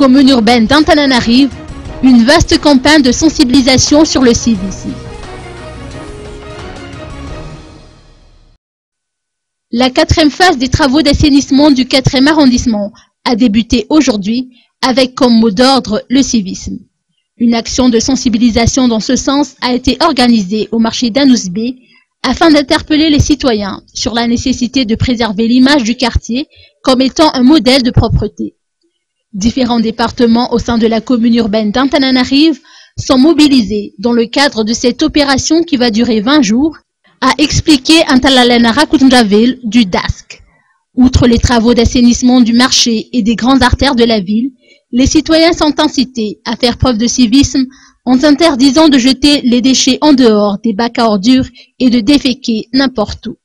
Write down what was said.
commune urbaine d'Antananarive, une vaste campagne de sensibilisation sur le civisme. La 4e phase des travaux d'assainissement du 4e arrondissement a débuté aujourd'hui avec comme mot d'ordre le civisme. Une action de sensibilisation dans ce sens a été organisée au marché d'Anousbé afin d'interpeller les citoyens sur la nécessité de préserver l'image du quartier comme étant un modèle de propreté. Différents départements au sein de la commune urbaine d'Antananarive sont mobilisés dans le cadre de cette opération qui va durer 20 jours, a expliqué Antalalena Rakundaville du DASC. Outre les travaux d'assainissement du marché et des grandes artères de la ville, les citoyens sont incités à faire preuve de civisme en interdisant de jeter les déchets en dehors des bacs à ordures et de déféquer n'importe où.